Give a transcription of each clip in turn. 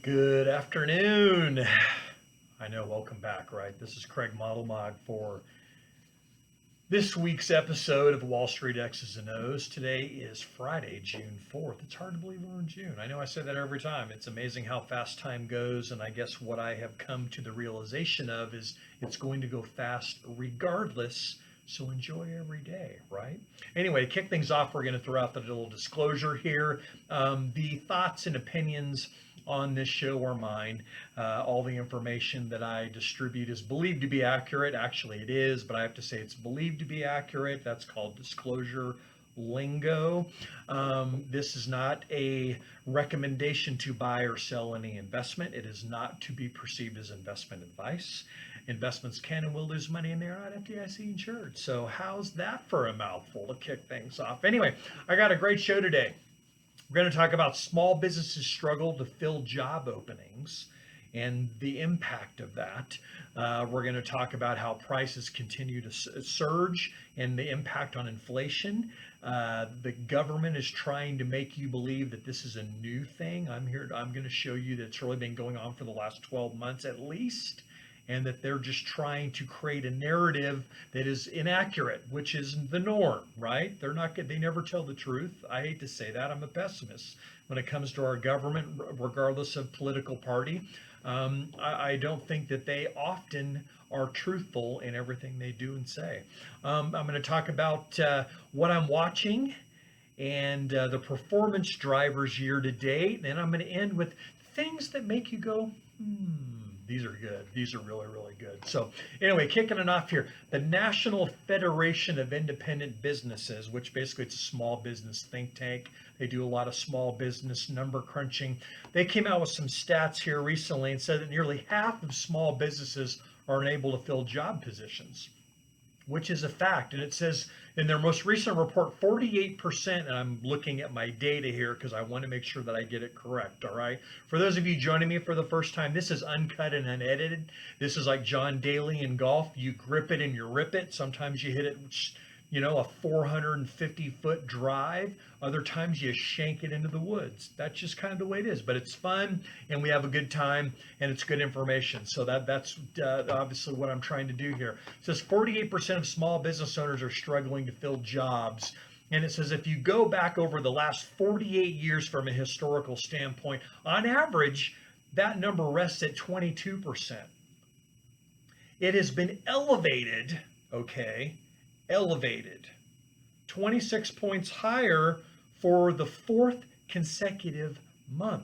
Good afternoon. I know, welcome back, right? This is Craig Modelmog for this week's episode of Wall Street X's and O's. Today is Friday, June 4th. It's hard to believe we're in June. I know I say that every time. It's amazing how fast time goes, and I guess what I have come to the realization of is it's going to go fast regardless. So enjoy every day, right? Anyway, to kick things off, we're going to throw out the little disclosure here. The thoughts and opinions on this show are mine. All the information that I distribute is believed to be accurate. Actually, it is, but I have to say it's believed to be accurate. That's called disclosure lingo. This is not a recommendation to buy or sell any investment. It is not to be perceived as investment advice. Investments can and will lose money, and they're not FDIC insured. So how's that for a mouthful to kick things off? Anyway, I got a great show today. We're going to talk about small businesses struggle to fill job openings and the impact of that. We're going to talk about how prices continue to surge and the impact on inflation. The government is trying to make you believe that this is a new thing. I'm going to show you that it's really been going on for the last 12 months at least, and that they're just trying to create a narrative that is inaccurate, which is the norm, right? They never tell the truth. I hate to say that. I'm a pessimist when it comes to our government, regardless of political party. I don't think that they often are truthful in everything they do and say. I'm going to talk about what I'm watching and the performance drivers year to date. Then I'm going to end with things that make you go, these are good. These are really, really good. So anyway, kicking it off here, the National Federation of Independent Businesses, which basically it's a small business think tank. They do a lot of small business number crunching. They came out with some stats here recently and said that nearly half of small businesses are unable to fill job positions, which is a fact. And it says in their most recent report, 48%, and I'm looking at my data here because I want to make sure that I get it correct, all right? For those of you joining me for the first time, this is uncut and unedited. This is like John Daly in golf. You grip it and you rip it. Sometimes you hit it, a 450-foot drive. Other times you shank it into the woods. That's just kind of the way it is. But it's fun, and we have a good time, and it's good information. So that's obviously what I'm trying to do here. It says 48% of small business owners are struggling to fill jobs. And it says if you go back over the last 48 years from a historical standpoint, on average, that number rests at 22%. It has been elevated, elevated 26 points higher for the fourth consecutive month.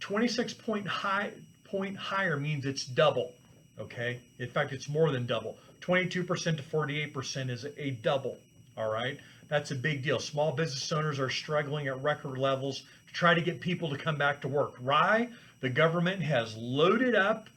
26 point higher means it's double. In fact, it's more than double. 22% to 48% is a double. All right, that's a big deal. Small business owners are struggling at record levels to try to get people to come back to work. Why? The government has loaded up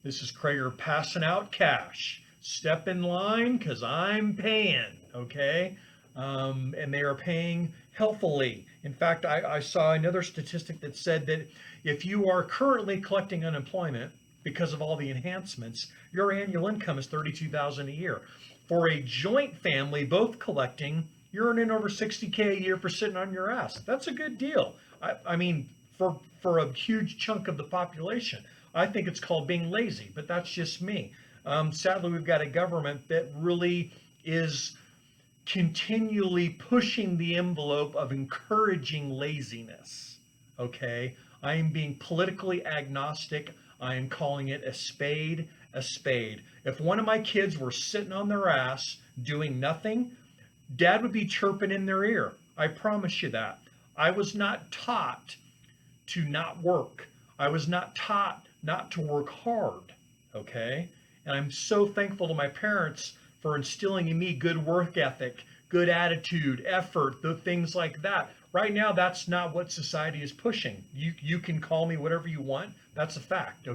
this is Krager passing out cash. Step in line because I'm paying, and they are paying healthily. In fact, I saw another statistic that said that if you are currently collecting unemployment because of all the enhancements, your annual income is $32,000 a year. For a joint family, both collecting, you're earning over $60K a year for sitting on your ass. That's a good deal. I mean, for a huge chunk of the population. I think it's called being lazy, but that's just me. Sadly, we've got a government that really is continually pushing the envelope of encouraging laziness. I am being politically agnostic. I am calling it a spade a spade. If one of my kids were sitting on their ass doing nothing, Dad would be chirping in their ear. I promise you that. I was not taught to not work. I was not taught not to work hard, and I'm so thankful to my parents for instilling in me good work ethic, good attitude, effort, the things like that. Right now, that's not what society is pushing. You can call me whatever you want. That's a fact,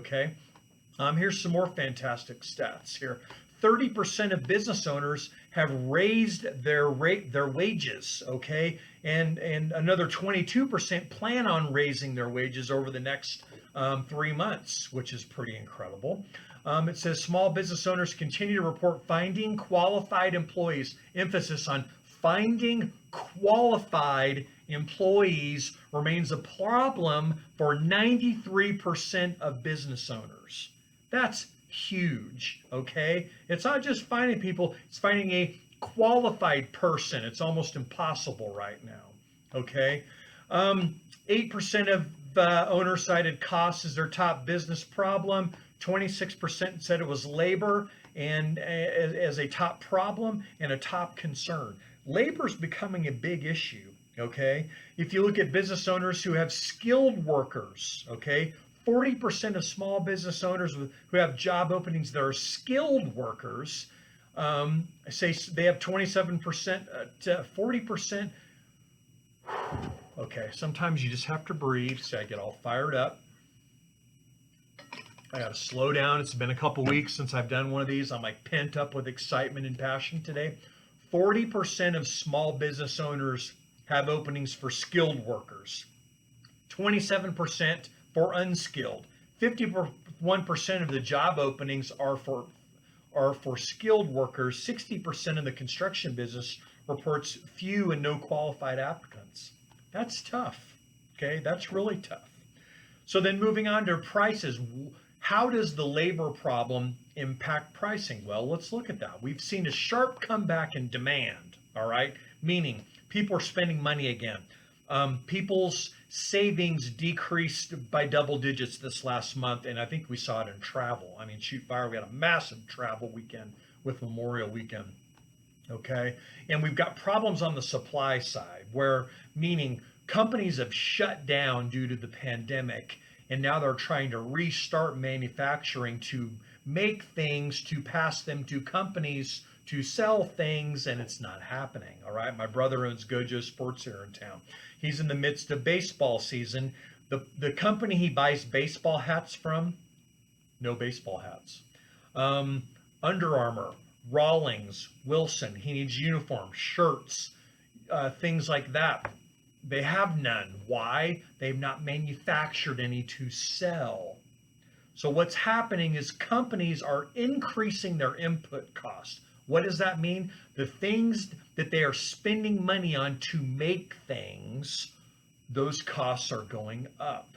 Here's some more fantastic stats here. 30% of business owners have raised their wages, and another 22% plan on raising their wages over the next 3 months, which is pretty incredible. It says small business owners continue to report finding qualified employees, emphasis on finding qualified employees remains a problem for 93% of business owners. That's huge, okay? It's not just finding people, it's finding a qualified person. It's almost impossible right now, okay? 8% of owners cited costs as their top business problem. 26% said it was labor and as a top problem and a top concern. Labor is becoming a big issue, okay? If you look at business owners who have skilled workers, okay, 40% of small business owners who have job openings that are skilled workers say they have 27% to 40%. Okay, sometimes you just have to breathe. See, I get all fired up. I got to slow down. It's been a couple weeks since I've done one of these. I'm like pent up with excitement and passion today. 40% of small business owners have openings for skilled workers, 27% for unskilled. 51% of the job openings are for skilled workers. 60% of the construction business reports few and no qualified applicants. That's tough. Okay, that's really tough. So then moving on to prices. How does the labor problem impact pricing? Well, let's look at that. We've seen a sharp comeback in demand, all right? Meaning people are spending money again. People's savings decreased by double digits this last month, and I think we saw it in travel. I mean, shoot fire, we had a massive travel weekend with Memorial Weekend, okay? And we've got problems on the supply side where, meaning companies have shut down due to the pandemic, and now they're trying to restart manufacturing to make things, to pass them to companies to sell things, and it's not happening. All right, my brother owns Gojo Sports here in town. He's in the midst of baseball season. The company he buys baseball hats from, no baseball hats. Under Armour, Rawlings, Wilson, he needs uniforms, shirts, things like that. They have none. Why? They've not manufactured any to sell. So what's happening is companies are increasing their input cost. What does that mean? The things that they are spending money on to make things, those costs are going up.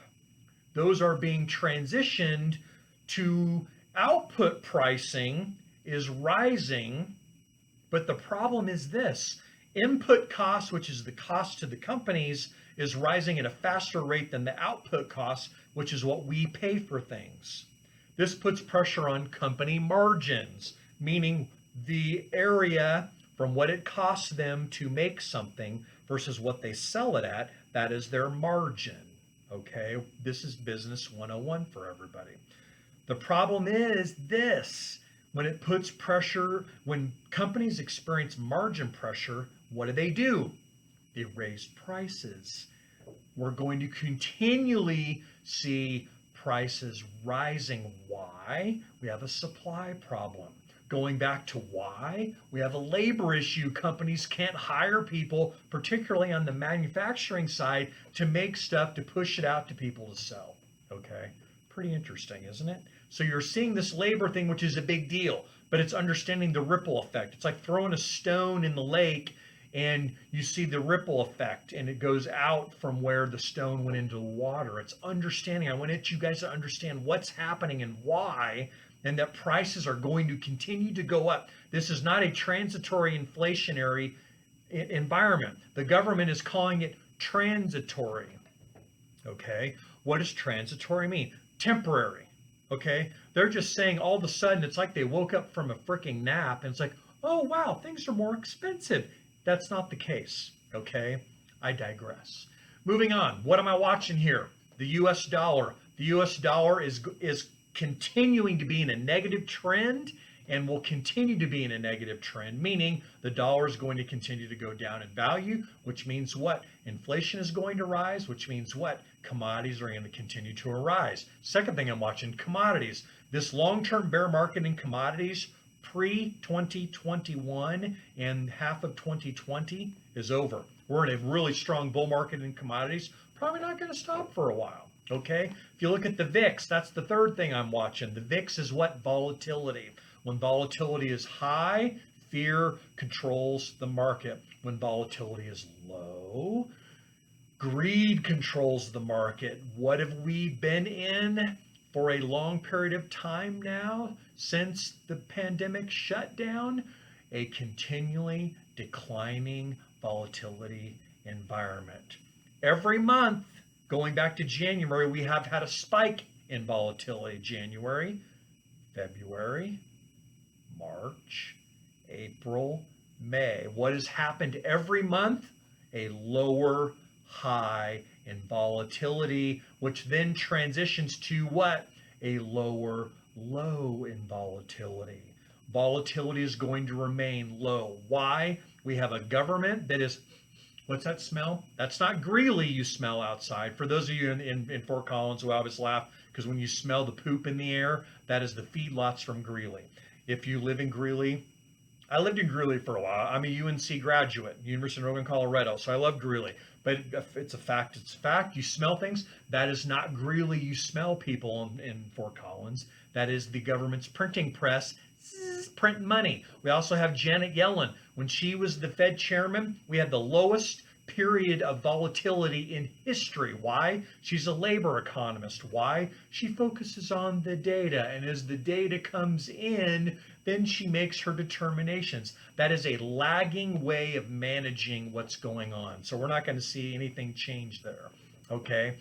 Those are being transitioned to output pricing is rising, but the problem is this. Input cost, which is the cost to the companies, is rising at a faster rate than the output cost, which is what we pay for things. This puts pressure on company margins, meaning the area from what it costs them to make something versus what they sell it at, that is their margin. Okay, this is business 101 for everybody. The problem is this. When it puts pressure, when companies experience margin pressure, what do? They raise prices. We're going to continually see prices rising. Why? We have a supply problem. Going back to why? We have a labor issue. Companies can't hire people, particularly on the manufacturing side, to make stuff to push it out to people to sell. Okay? Pretty interesting, isn't it? So you're seeing this labor thing, which is a big deal, but it's understanding the ripple effect. It's like throwing a stone in the lake and you see the ripple effect and it goes out from where the stone went into the water. It's understanding. I want you guys to understand what's happening and why, and that prices are going to continue to go up. This is not a transitory inflationary environment. The government is calling it transitory. Okay? What does transitory mean? Temporary. Okay? They're just saying all of a sudden it's like they woke up from a freaking nap and it's like, oh wow, things are more expensive. That's not the case. Okay? I digress. Moving on. What am I watching here? The US dollar. The US dollar is continuing to be in a negative trend and will continue to be in a negative trend, meaning the dollar is going to continue to go down in value, which means what? Inflation is going to rise, which means what? Commodities are going to continue to rise. Second thing I'm watching, commodities. This long-term bear market in commodities pre-2021 and half of 2020 is over. We're in a really strong bull market in commodities. Probably not going to stop for a while. Okay? If you look at the VIX, that's the third thing I'm watching. The VIX is what? Volatility. When volatility is high, fear controls the market. When volatility is low, Greed controls the market. What have we been in for a long period of time now since the pandemic shutdown? A continually declining volatility environment. Every month, going back to January, we have had a spike in volatility. January, February, March, April, May. What has happened every month? A lower high in volatility, which then transitions to what? A lower low in volatility. Volatility is going to remain low. Why? We have a government that is, what's that smell? That's not Greeley you smell outside. For those of you in Fort Collins who always laugh, because when you smell the poop in the air, that is the feedlots from Greeley. If you live in Greeley, I lived in Greeley for a while. I'm a UNC graduate, University of Northern Colorado, so I love Greeley. But it's a fact, it's a fact. You smell things. That is not Greeley you smell, people in Fort Collins. That is the government's printing press print money. We also have Janet Yellen. When she was the Fed chairman, we had the lowest period of volatility in history. Why? She's a labor economist. Why? She focuses on the data, and as the data comes in, then she makes her determinations. That is a lagging way of managing what's going on. So we're not going to see anything change there. Okay.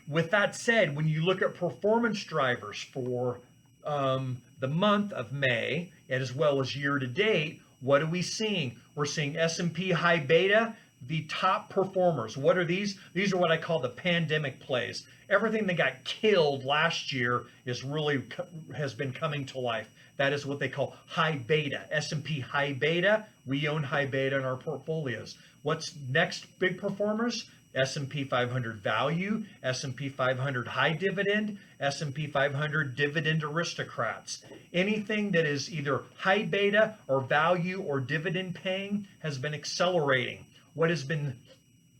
With that said, when you look at performance drivers for the month of May, and as well as year to date, what are we seeing? We're seeing S&P high beta, the top performers. What are these? These are what I call the pandemic plays. Everything that got killed last year has been coming to life. That is what they call high beta. S&P high beta. We own high beta in our portfolios. What's next big performers? S&P 500 value, S&P 500 high dividend, S&P 500 dividend aristocrats. Anything that is either high beta or value or dividend paying has been accelerating. What has been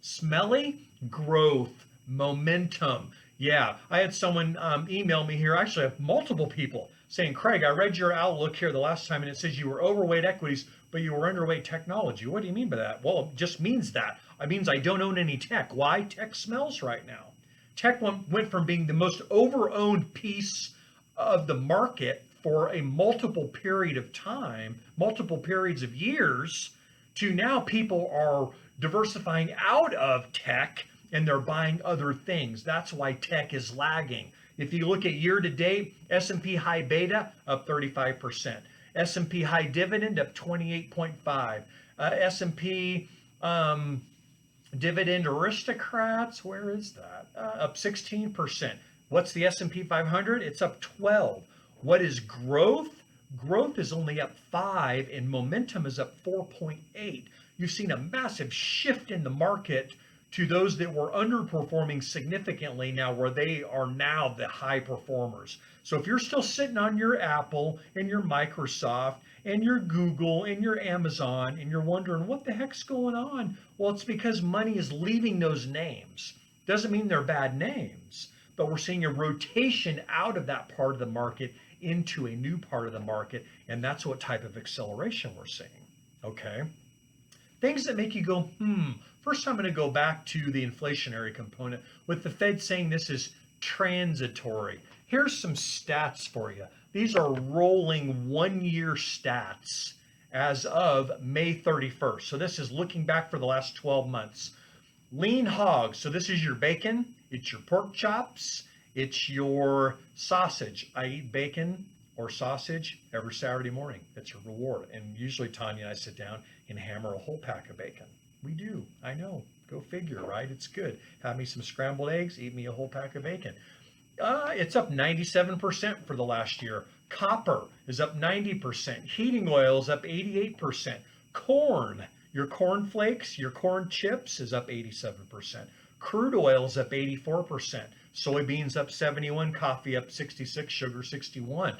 smelly? Growth, momentum. Yeah, I had someone email me here. Actually, I have multiple people saying, Craig, I read your outlook here the last time and it says you were overweight equities, but you were underweight technology. What do you mean by that? Well, it just means that. It means I don't own any tech. Why? Tech smells right now. Tech went from being the most over-owned piece of the market for a multiple period of time, multiple periods of years, to now people are diversifying out of tech and they're buying other things. That's why tech is lagging. If you look at year to date, S&P high beta up 35%. S&P high dividend up 28.5. S&P dividend aristocrats, where is that? Up 16%. What's the S&P 500? It's up 12. What is growth? Growth is only up 5 and momentum is up 4.8. You've seen a massive shift in the market to those that were underperforming significantly now, where they are now the high performers. So if you're still sitting on your Apple and your Microsoft and your Google and your Amazon and you're wondering what the heck's going on, well, it's because money is leaving those names. Doesn't mean they're bad names, but we're seeing a rotation out of that part of the market into a new part of the market, and that's what type of acceleration we're seeing. Okay. Things that make you go, First, I'm going to go back to the inflationary component with the Fed saying this is transitory. Here's some stats for you. These are rolling one-year stats as of May 31st. So this is looking back for the last 12 months. Lean hogs. So this is your bacon. It's your pork chops. It's your sausage. I eat bacon or sausage every Saturday morning. It's a reward. And usually Tanya and I sit down and hammer a whole pack of bacon. We do. I know. Go figure, right? It's good. Have me some scrambled eggs, eat me a whole pack of bacon. It's up 97% for the last year. Copper is up 90%. Heating oil is up 88%. Corn, your corn flakes, your corn chips is up 87%. Crude oil is up 84%. Soybeans up 71, coffee up 66, sugar 61.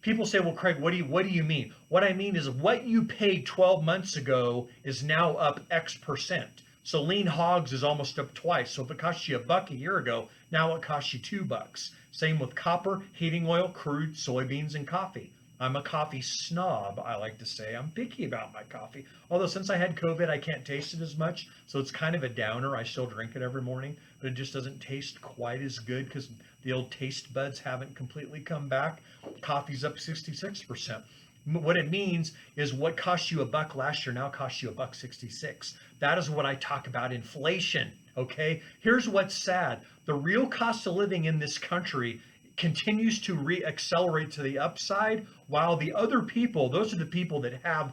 People say, well, Craig, what do you mean? What I mean is what you paid 12 months ago is now up X percent. So lean hogs is almost up twice. So if it cost you $1 a year ago, now it costs you $2. Same with copper, heating oil, crude, soybeans, and coffee. I'm a coffee snob, I like to say. I'm picky about my coffee. Although since I had COVID, I can't taste it as much. So it's kind of a downer. I still drink it every morning, but it just doesn't taste quite as good because the old taste buds haven't completely come back. Coffee's up 66%. What it means is what cost you a buck last year now costs you a buck 66. That is what I talk about inflation. Okay. Here's what's sad. The real cost of living in this country continues to re-accelerate to the upside, while the other people, those are the people that have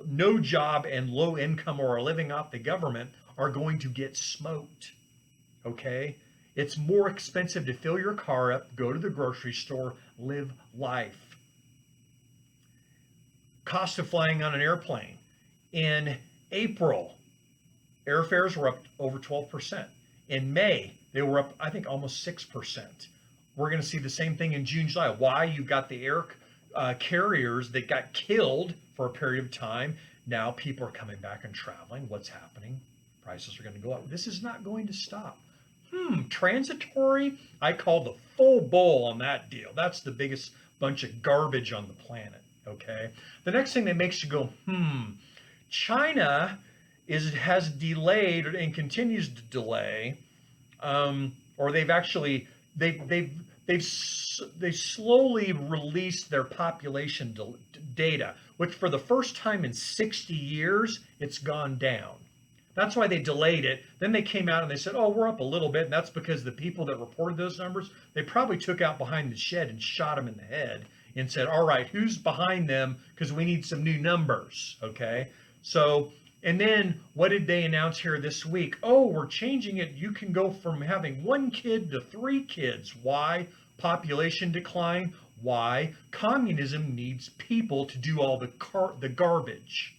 no job and low income or are living off the government, are going to get smoked. Okay. It's more expensive to fill your car up, go to the grocery store, live life. Cost of flying on an airplane. In April, airfares were up over 12%. In May, they were up, I think, almost 6%. We're going to see the same thing in June, July. Why? You've got the air carriers that got killed for a period of time. Now people are coming back and traveling. What's happening? Prices are going to go up. This is not going to stop. Transitory, I call the full bull on that deal. That's the biggest bunch of garbage on the planet. Okay. The next thing that makes you go, China has delayed and continues to delay, or they've slowly released their population data, which for the first time in 60 years, it's gone down. That's why they delayed it. Then they came out and they said, oh, we're up a little bit. And that's because the people that reported those numbers, they probably took out behind the shed and shot them in the head and said, all right, who's behind them? Because we need some new numbers. Okay. So, and then what did they announce here this week? Oh, we're changing it. You can go from having 1 kid to 3 kids. Why? Population decline. Why? Communism needs people to do all the garbage.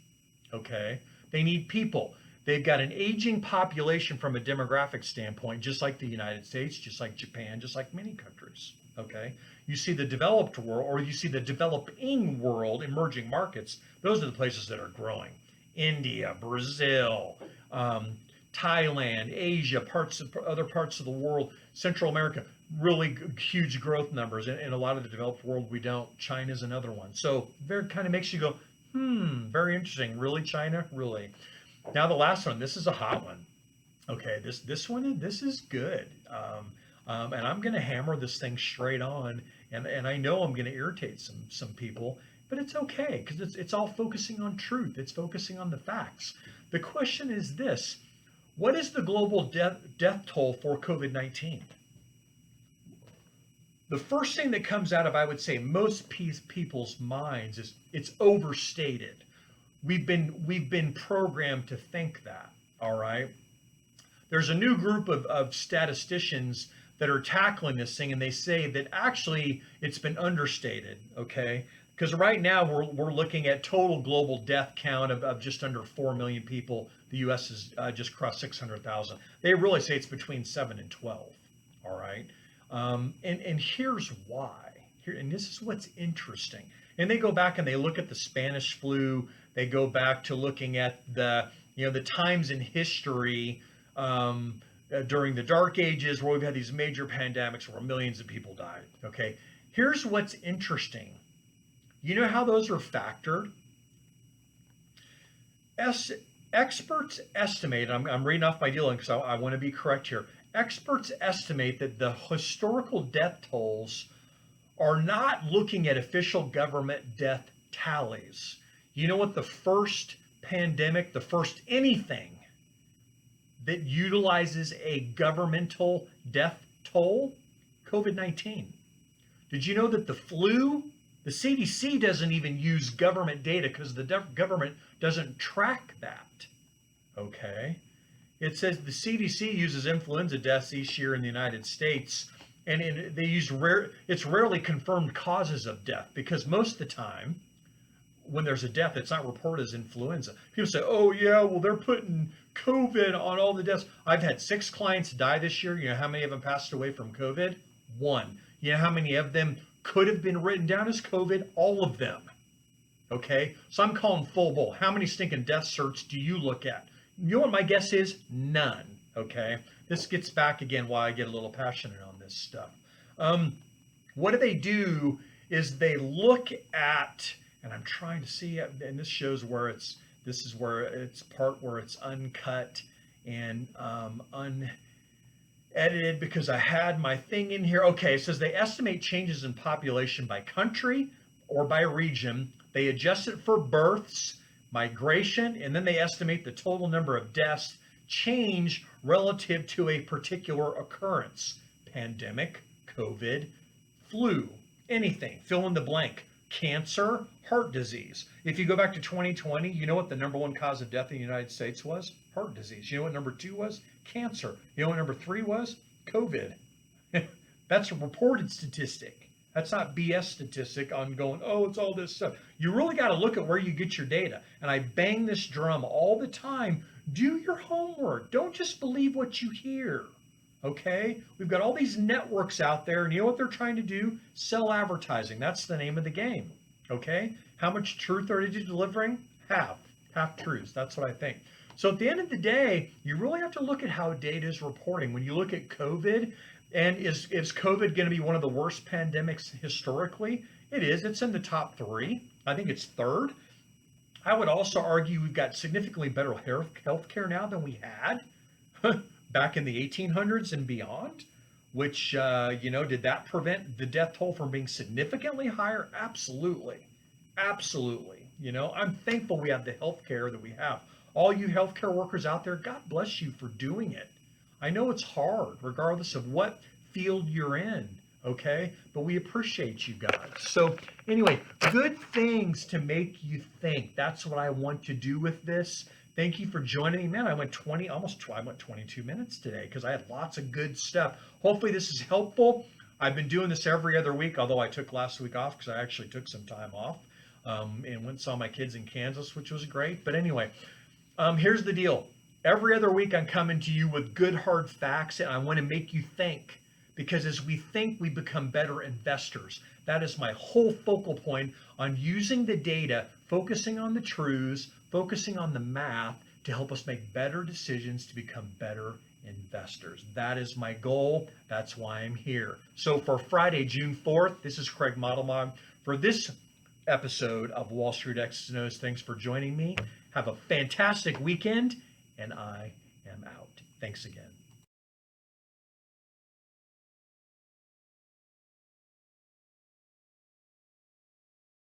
Okay. They need people. They've got an aging population from a demographic standpoint, just like the United States, just like Japan, just like many countries. Okay. You see the developed world, or you see the developing world, emerging markets. Those are the places that are growing. India, Brazil, Thailand, Asia, other parts of the world, Central America, really huge growth numbers. In a lot of the developed world, we don't. China's another one. So very kind of makes you go, very interesting. Really, China? Really? Now the last one. This is a hot one. Okay, this is good. And I'm going to hammer this thing straight on, and I know I'm going to irritate some people, but it's okay because it's all focusing on truth. It's focusing on the facts. The question is this: what is the global death toll for COVID-19? The first thing that comes out of, I would say, most people's minds is it's overstated. We've been programmed to think that. All right. There's a new group of statisticians that are tackling this thing, and they say that actually it's been understated. Okay. Because right now we're looking at total global death count of just under 4 million people. The U.S. has just crossed 600,000. They really say it's between 7 and 12. All right. And here's why. And this is what's interesting. And they go back and they look at the Spanish flu. They go back to looking at the times in history during the Dark Ages where we've had these major pandemics where millions of people died. Okay. Here's what's interesting. You know how those are factored? Experts estimate, I'm reading off my dealing because I want to be correct here. Experts estimate that the historical death tolls are not looking at official government death tallies. You know what the first pandemic, the first anything that utilizes a governmental death toll? COVID-19. Did you know that the flu, the CDC doesn't even use government data because the government doesn't track that? Okay. It says the CDC uses influenza deaths each year in the United States, and they use it's rarely confirmed causes of death because most of the time when there's a death, it's not reported as influenza. People say, oh yeah, well they're putting COVID on all the deaths. I've had 6 clients die this year. You know how many of them passed away from COVID? 1. You know how many of them could have been written down as COVID? All of them. Okay, so I'm calling full bull. How many stinking death certs do you look at? You know what my guess is? None. Okay, this gets back again why I get a little passionate on this stuff. What do? is they look at, and I'm trying to see, and this shows where this is where it's part where it's uncut and unedited because I had my thing in here. Okay, it says they estimate changes in population by country or by region. They adjust it for births, migration, and then they estimate the total number of deaths change relative to a particular occurrence. Pandemic, COVID, flu, anything, fill in the blank. Cancer, heart disease. If you go back to 2020, you know what the number one cause of death in the United States was? Heart disease. You know what number 2 was? Cancer. You know what number 3 was? COVID. That's a reported statistic. That's not BS statistic on going, oh, it's all this stuff. You really got to look at where you get your data. And I bang this drum all the time. Do your homework. Don't just believe what you hear. Okay? We've got all these networks out there, and you know what they're trying to do? Sell advertising. That's the name of the game. Okay? How much truth are they delivering? Half truths. That's what I think. So at the end of the day, you really have to look at how data is reporting. When you look at COVID, and is COVID going to be one of the worst pandemics historically? It is. It's in the top 3. I think it's 3rd. I would also argue we've got significantly better health care now than we had back in the 1800s and beyond, which, did that prevent the death toll from being significantly higher? Absolutely. Absolutely. I'm thankful we have the health care that we have. All you healthcare workers out there, God bless you for doing it. I know it's hard, regardless of what field you're in, okay? But we appreciate you guys. So anyway, good things to make you think. That's what I want to do with this. Thank you for joining me. Man, I went 22 minutes today because I had lots of good stuff. Hopefully this is helpful. I've been doing this every other week, although I took last week off because I actually took some time off and went and saw my kids in Kansas, which was great. But anyway, here's the deal. Every other week, I'm coming to you with good, hard facts, and I want to make you think. Because as we think, we become better investors. That is my whole focal point on using the data, focusing on the truths, focusing on the math to help us make better decisions to become better investors. That is my goal. That's why I'm here. So for Friday, June 4th, this is Craig Modelmog. For this episode of Wall Street X's and O's, thanks for joining me. Have a fantastic weekend. And I am out. Thanks again.